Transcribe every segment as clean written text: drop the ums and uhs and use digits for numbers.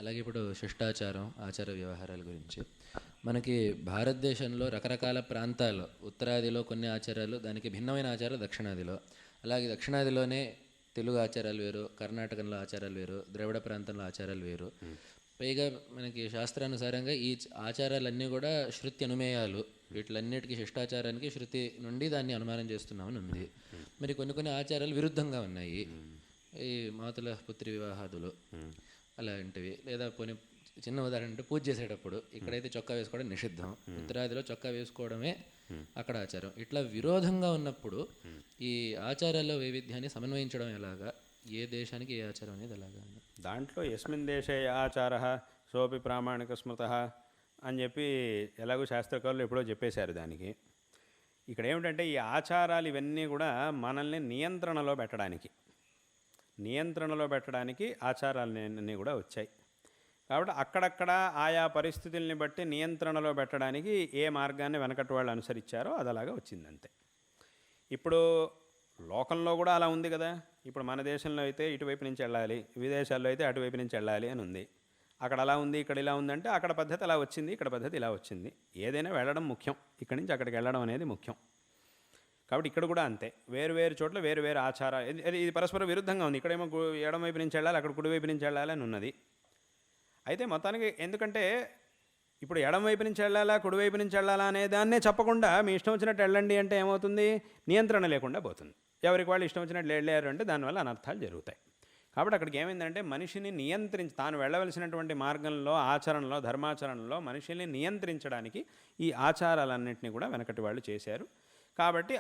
అలాగే ఇప్పుడు శిష్టాచారం, ఆచార వ్యవహారాల గురించి మనకి భారతదేశంలో రకరకాల ప్రాంతాల్లో ఉత్తరాదిలో కొన్ని ఆచారాలు, దానికి భిన్నమైన ఆచారాలు దక్షిణాదిలో, అలాగే దక్షిణాదిలోనే తెలుగు ఆచారాలు వేరు, కర్ణాటకంలో ఆచారాలు వేరు, ద్రవిడ ప్రాంతంలో ఆచారాలు వేరు. పైగా మనకి శాస్త్రానుసారంగా ఈ ఆచారాలన్నీ కూడా శృతి అనుమేయాలు. వీటిలన్నిటికీ శిష్టాచారానికి శృతి నుండి దాన్ని అనుమానం చేస్తున్నామని ఉంది. మరి కొన్ని కొన్ని ఆచారాలు విరుద్ధంగా ఉన్నాయి. ఈ మాతుల పుత్రి వివాహాదులు అలాంటివి, లేదా పోనీ చిన్న ఉదాహరణ అంటే పూజ చేసేటప్పుడు ఇక్కడైతే చొక్కా వేసుకోవడం నిషిద్ధం, ఉత్తరాదిలో చొక్కా వేసుకోవడమే అక్కడ ఆచారం. ఇట్లా విరోధంగా ఉన్నప్పుడు ఈ ఆచారాల్లో వైవిధ్యాన్ని సమన్వయించడం ఎలాగా, ఏ దేశానికి ఏ ఆచారం అనేది ఎలాగా? దాంట్లో యస్మిన్ దేశే ఆచార సోపి ప్రామాణిక స్మృత అని చెప్పి ఎలాగో శాస్త్రకారులు ఎప్పుడో చెప్పేశారు. దానికి ఇక్కడ ఏమిటంటే ఈ ఆచారాలు ఇవన్నీ కూడా మనల్ని నియంత్రణలో పెట్టడానికి ఆచారాలన్నీ కూడా వచ్చాయి. కాబట్టి అక్కడక్కడ ఆయా పరిస్థితుల్ని బట్టి నియంత్రణలో పెట్టడానికి ఏ మార్గాన్ని వెనకటి వాళ్ళు అనుసరించారో అది అలాగా వచ్చిందంతే. ఇప్పుడు లోకంలో కూడా అలా ఉంది కదా. ఇప్పుడు మన దేశంలో అయితే ఇటువైపు నుంచి వెళ్ళాలి, విదేశాల్లో అయితే అటువైపు నుంచి వెళ్ళాలి అని ఉంది. అక్కడ అలా ఉంది, ఇక్కడ ఇలా ఉందంటే అక్కడ పద్ధతి అలా వచ్చింది, ఇక్కడ పద్ధతి ఇలా వచ్చింది. ఏదైనా వెళ్ళడం ముఖ్యం, ఇక్కడి నుంచి అక్కడికి వెళ్ళడం అనేది ముఖ్యం. కాబట్టి ఇక్కడ కూడా అంతే, వేరు వేరు చోట్ల వేరు వేరు ఆచారాలు. ఇది పరస్పర విరుద్ధంగా ఉంది. ఇక్కడేమో ఎడమ వైపు నుంచి వెళ్ళాలి, అక్కడ కుడివైపు నుంచి వెళ్ళాలి అని ఉన్నది. అయితే మొత్తానికి ఎందుకంటే ఇప్పుడు ఎడమ వైపు నుంచి వెళ్ళాలా కుడివైపు నుంచి వెళ్ళాలా అనే దాన్నే చెప్పకుండా మీ ఇష్టం వచ్చినట్టు వెళ్ళండి అంటే ఏమవుతుంది, నియంత్రణ లేకుండా పోతుంది. ఎవరికి వాళ్ళు ఇష్టం వచ్చినట్టు వెళ్ళారు అంటే దానివల్ల అనర్థాలు జరుగుతాయి. కాబట్టి అక్కడికి ఏమైందంటే మనిషిని నియంత్రించి తాను వెళ్ళవలసినటువంటి మార్గంలో, ఆచరణలో, ధర్మాచరణలో మనిషిని నియంత్రించడానికి ఈ ఆచారాలన్నింటినీ కూడా వెనకటి వాళ్ళు చేశారు. కాబట్టి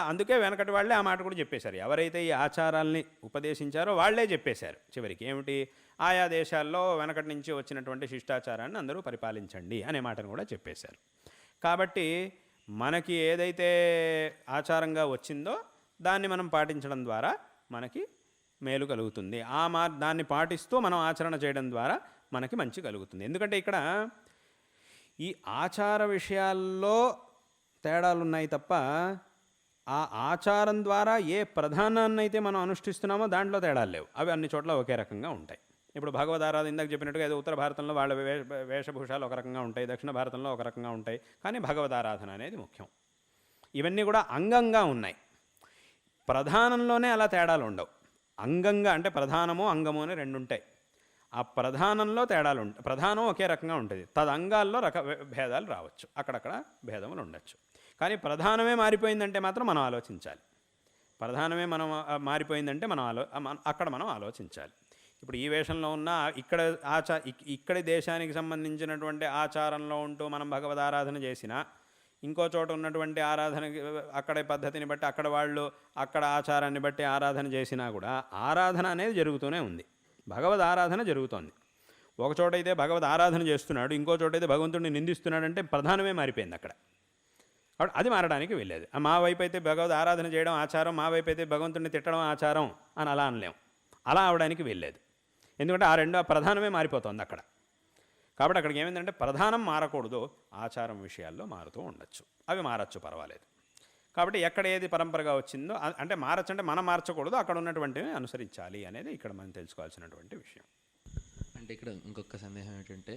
అందుకే వెనకటి వాళ్ళే ఆ మాట కూడా చెప్పేశారు. ఎవరైతే ఈ ఆచారాల్ని ఉపదేశించారో వాళ్ళే చెప్పేశారు చివరికి ఏమిటి, ఆయా దేశాల్లో వెనకటి నుంచి వచ్చినటువంటి శిష్టాచారాన్ని అందరూ పరిపాలించండి అనే మాటను కూడా చెప్పేశారు. కాబట్టి మనకి ఏదైతే ఆచారంగా వచ్చిందో దాన్ని మనం పాటించడం ద్వారా మనకి మేలు కలుగుతుంది. దాన్ని పాటిస్తూ మనం ఆచరణ చేయడం ద్వారా మనకి మంచి కలుగుతుంది. ఎందుకంటే ఇక్కడ ఈ ఆచార విషయాల్లో తేడాలు ఉన్నాయి తప్ప ఆ ఆచారం ద్వారా ఏ ప్రధానాన్ని అయితే మనం అనుష్ఠిస్తున్నామో దాంట్లో తేడాలు లేవు. అవి అన్ని చోట్ల ఒకే రకంగా ఉంటాయి. ఇప్పుడు భగవదారాధన ఇందాక చెప్పినట్టుగా ఏదో ఉత్తర భారతంలో వాళ్ళ వేషభూషాలు ఒక రకంగా ఉంటాయి, దక్షిణ భారతంలో ఒక రకంగా ఉంటాయి. కానీ భగవదారాధన అనేది ముఖ్యం. ఇవన్నీ కూడా అంగంగా ఉన్నాయి. ప్రధానంలోనే అలా తేడాలు ఉండవు. అంగంగా అంటే ప్రధానము అంగము అని రెండు ఉంటాయి. ఆ ప్రధానంలో తేడాలు ఉంటాయి. ప్రధానం ఒకే రకంగా ఉంటుంది, తదంగాల్లో భేదాలు రావచ్చు, అక్కడక్కడ భేదములు ఉండొచ్చు. కానీ ప్రధానమే మారిపోయిందంటే మాత్రం మనం ఆలోచించాలి. ప్రధానమే మారిపోయిందంటే అక్కడ మనం ఆలోచించాలి. ఇప్పుడు ఈ వేషంలో ఉన్న ఇక్కడి దేశానికి సంబంధించినటువంటి ఆచారంలో ఉంటూ మనం భగవదారాధన చేసినా, ఇంకో చోట ఉన్నటువంటి ఆరాధన అక్కడి పద్ధతిని బట్టి అక్కడ ఆచారాన్ని బట్టి ఆరాధన చేసినా కూడా ఆరాధన అనేది జరుగుతూనే ఉంది. భగవద్ ఆరాధన జరుగుతోంది. ఒక చోట అయితే భగవద్ ఆరాధన చేస్తున్నాడు, ఇంకో చోట అయితే భగవంతుడిని నిందిస్తున్నాడంటే ప్రధానమే మారిపోయింది అక్కడ. కాబట్టి అది మారడానికి వెళ్ళేది. మా వైపు అయితే భగవద్ ఆరాధన చేయడం ఆచారం, మా వైపు అయితే భగవంతుడిని తిట్టడం ఆచారం అని అలా అనలేం. అలా అవడానికి వెళ్ళేది. ఎందుకంటే ఆ ప్రధానమే మారిపోతుంది అక్కడ. కాబట్టి అక్కడికి ఏమైందంటే ప్రధానం మారకూడదు, ఆచారం విషయాల్లో మారుతూ ఉండొచ్చు. అవి మారచ్చు, పర్వాలేదు. కాబట్టి ఎక్కడ ఏది పరంపరగా వచ్చిందో అంటే మారచ్చంటే మనం మార్చకూడదు, అక్కడ ఉన్నటువంటివి అనుసరించాలి అనేది ఇక్కడ మనం తెలుసుకోవాల్సినటువంటి విషయం. అంటే ఇక్కడ ఇంకొక సందేహం ఏంటంటే,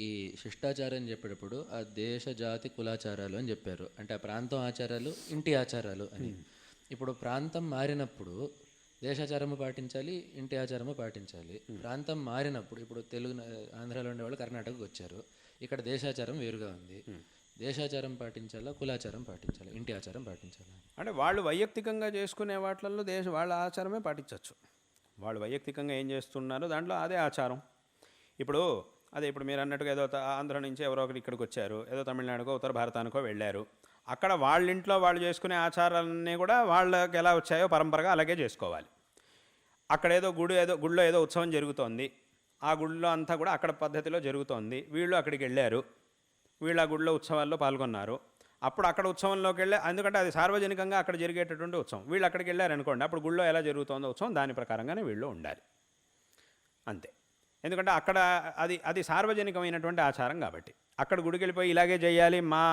ఈ శిష్టాచారం అని చెప్పేటప్పుడు ఆ దేశ జాతి కులాచారాలు అని చెప్పారు. అంటే ఆ ప్రాంతం ఆచారాలు, ఇంటి ఆచారాలు అని. ఇప్పుడు ప్రాంతం మారినప్పుడు దేశాచారము పాటించాలి, ఇంటి ఆచారము పాటించాలి. ప్రాంతం మారినప్పుడు ఇప్పుడు ఆంధ్రాలో ఉండేవాళ్ళు కర్ణాటకకు వచ్చారు, ఇక్కడ దేశాచారం వేరుగా ఉంది. దేశాచారం పాటించాలా, కులాచారం పాటించాలా, ఇంటి ఆచారం పాటించాలా? అంటే వాళ్ళు వైయక్తికంగా చేసుకునే వాటిల్లో వాళ్ళ ఆచారమే పాటించవచ్చు. వాళ్ళు వైయక్తికంగా ఏం చేస్తున్నారో దాంట్లో అదే ఆచారం. ఇప్పుడు మీరు అన్నట్టుగా ఏదో ఆంధ్ర నుంచి ఎవరో ఒకరు ఇక్కడికి వచ్చారు, ఏదో తమిళనాడుకో ఉత్తర భారతానికో వెళ్ళారు. అక్కడ వాళ్ళ ఇంట్లో వాళ్ళు చేసుకునే ఆచారాలన్నీ కూడా వాళ్ళకి ఎలా వచ్చాయో పరంపరగా అలాగే చేసుకోవాలి. అక్కడ గుడిలో ఏదో ఉత్సవం జరుగుతోంది, ఆ గుడిలో అంతా కూడా అక్కడ పద్ధతిలో జరుగుతోంది. వీళ్ళు అక్కడికి వెళ్ళారు, వీళ్ళు ఆ గుడిలో ఉత్సవాల్లో పాల్గొన్నారు. అప్పుడు అక్కడ ఉత్సవంలోకి ఎందుకంటే అది సార్వజనికంగా అక్కడ జరిగేటటువంటి ఉత్సవం. వీళ్ళు అక్కడికి వెళ్ళారు అనుకోండి, అప్పుడు గుడిలో ఎలా జరుగుతుందో ఉత్సవం దాని ప్రకారంగానే వీళ్ళు ఉండాలి అంతే. ఎందుకంటే అక్కడ అది సార్వజనికమైనటువంటి ఆచారం కాబట్టి అక్కడ గుడికి వెళ్ళిపోయి ఇలాగే చేయాలి, మా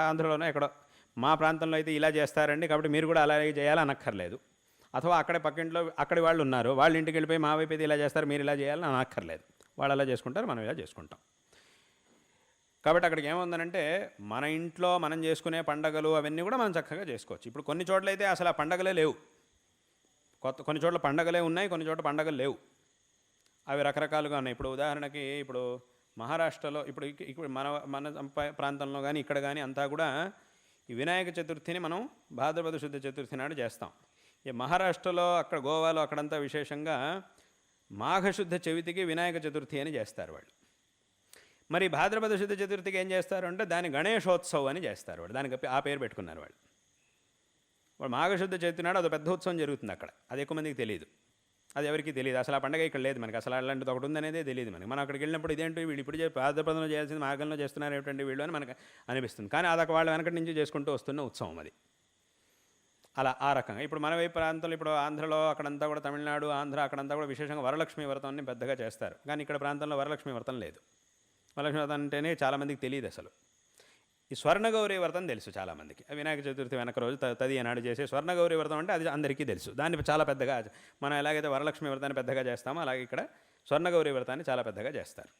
ఆంధ్రలోనే ఎక్కడో మా ప్రాంతంలో అయితే ఇలా చేస్తారండి కాబట్టి మీరు కూడా అలాగే చేయాలి అనక్కర్లేదు. అథవా అక్కడే పక్కింట్లో అక్కడి వాళ్ళు ఉన్నారు, వాళ్ళ ఇంటికి వెళ్ళిపోయి మా వైపు అయితే ఇలా చేస్తారు మీరు ఇలా చేయాలని అనక్కర్లేదు. వాళ్ళు అలా చేసుకుంటారు, మనం ఇలా చేసుకుంటాం. కాబట్టి అక్కడికి ఏముందనంటే మన ఇంట్లో మనం చేసుకునే పండగలు అవన్నీ కూడా మనం చక్కగా చేసుకోవచ్చు. ఇప్పుడు కొన్ని చోట్ల అయితే అసలు ఆ పండగలే లేవు. కొన్ని చోట్ల పండగలే ఉన్నాయి, కొన్ని చోట్ల పండగలు లేవు. అవి రకరకాలుగా ఉన్నాయి. ఇప్పుడు ఉదాహరణకి ఇప్పుడు మహారాష్ట్రలో ఇప్పుడు మన మన ప్రాంతంలో కానీ ఇక్కడ కానీ అంతా కూడా ఈ వినాయక చతుర్థిని మనం భాద్రపద శుద్ధ చతుర్థి నాడు చేస్తాం. ఈ మహారాష్ట్రలో అక్కడ గోవాలో అక్కడంతా విశేషంగా మాఘశుద్ధ చవితికి వినాయక చతుర్థి అని చేస్తారు వాళ్ళు. మరి భాద్రపద శుద్ధ చతుర్థికి ఏం చేస్తారు అంటే దాన్ని గణేశోత్సవ్ అని చేస్తారు వాళ్ళు. దానికి ఆ పేరు పెట్టుకున్నారు వాళ్ళు. మాఘశుద్ధ చవితి నాడు అది పెద్ద ఉత్సవం జరుగుతుంది అక్కడ. అది ఎక్కువ మందికి తెలియదు, అది ఎవరికి తెలియదు. అసలు ఆ పండుగ ఇక్కడ లేదు మనకి, అసలు అలాంటిది ఒకటి ఉందనేదే తెలియదు మనకి. మనం అక్కడికి వెళ్ళినప్పుడు ఇదేంటి వీళ్ళు ఇప్పుడు భాద్రపదంలో చేయాల్సింది మార్గంలో చేస్తున్నారు ఏమిటండి వీళ్ళు అని మనకు అనిపిస్తుంది. కానీ అదొక వాళ్ళు వెనకటి నుంచి చేసుకుంటూ వస్తున్న ఉత్సవం అది. అలా ఆ రకంగా ఇప్పుడు మన వైపు ప్రాంతంలో ఇప్పుడు ఆంధ్రలో అక్కడంతా కూడా తమిళనాడు ఆంధ్ర అక్కడంతా కూడా విశేషంగా వరలక్ష్మి వ్రతాన్ని పెద్దగా చేస్తారు. కానీ ఇక్కడ ప్రాంతంలో వరలక్ష్మి వ్రతం లేదు. వరలక్ష్మి వ్రతం అంటేనే చాలామందికి తెలియదు అసలు. ఈ స్వర్ణగౌరీ వ్రతం తెలుసు చాలామందికి. వినాయక చతుర్థి వెనక రోజు తది నాడు చేసే స్వర్ణగౌరీ వ్రతం అంటే అది అందరికీ తెలుసు. దాన్ని చాలా పెద్దగా మనం ఎలాగైతే వరలక్ష్మి వ్రతాన్ని పెద్దగా చేస్తామో అలాగే ఇక్కడ స్వర్ణగౌరీ వ్రతాన్ని చాలా పెద్దగా చేస్తారు.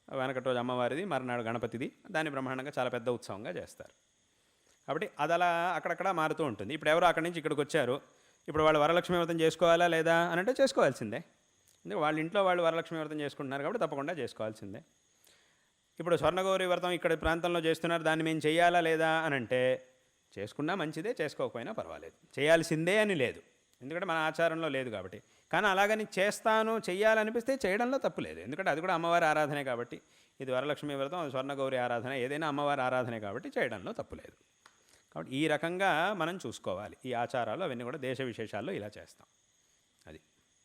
వెనకటి రోజు అమ్మవారిది, మర్నాడు గణపతిది, దాన్ని బ్రహ్మాండంగా చాలా పెద్ద ఉత్సవంగా చేస్తారు. కాబట్టి అది అలా అక్కడక్కడ మారుతూ ఉంటుంది. ఇప్పుడు ఎవరు అక్కడి నుంచి ఇక్కడికి వచ్చారు, ఇప్పుడు వాళ్ళు వరలక్ష్మి వ్రతం చేసుకోవాలా లేదా అని అంటే చేసుకోవాల్సిందే. ఎందుకంటే వాళ్ళ ఇంట్లో వాళ్ళు వరలక్ష్మి వ్రతం చేసుకుంటున్నారు కాబట్టి తప్పకుండా చేసుకోవాల్సిందే. ఇప్పుడు స్వర్ణగౌరీ వ్రతం ఇక్కడ ప్రాంతంలో చేస్తున్నారు, దాన్ని మేము చేయాలా లేదా అని అంటే చేసుకున్నా మంచిదే, చేసుకోకపోయినా పర్వాలేదు. చేయాల్సిందే అని లేదు, ఎందుకంటే మన ఆచారంలో లేదు కాబట్టి. కానీ అలాగని చేస్తాను చెయ్యాలనిపిస్తే చేయడంలో తప్పు లేదు, ఎందుకంటే అది కూడా అమ్మవారి ఆరాధనే కాబట్టి. ఇది వరలక్ష్మి వ్రతం, అది స్వర్ణగౌరీ ఆరాధన, ఏదైనా అమ్మవారి ఆరాధనే కాబట్టి చేయడంలో తప్పు లేదు. కాబట్టి ఈ రకంగా మనం చూసుకోవాలి. ఈ ఆచారాలు అవన్నీ కూడా దేశ విశేషాల్లో ఇలా చేస్తాం.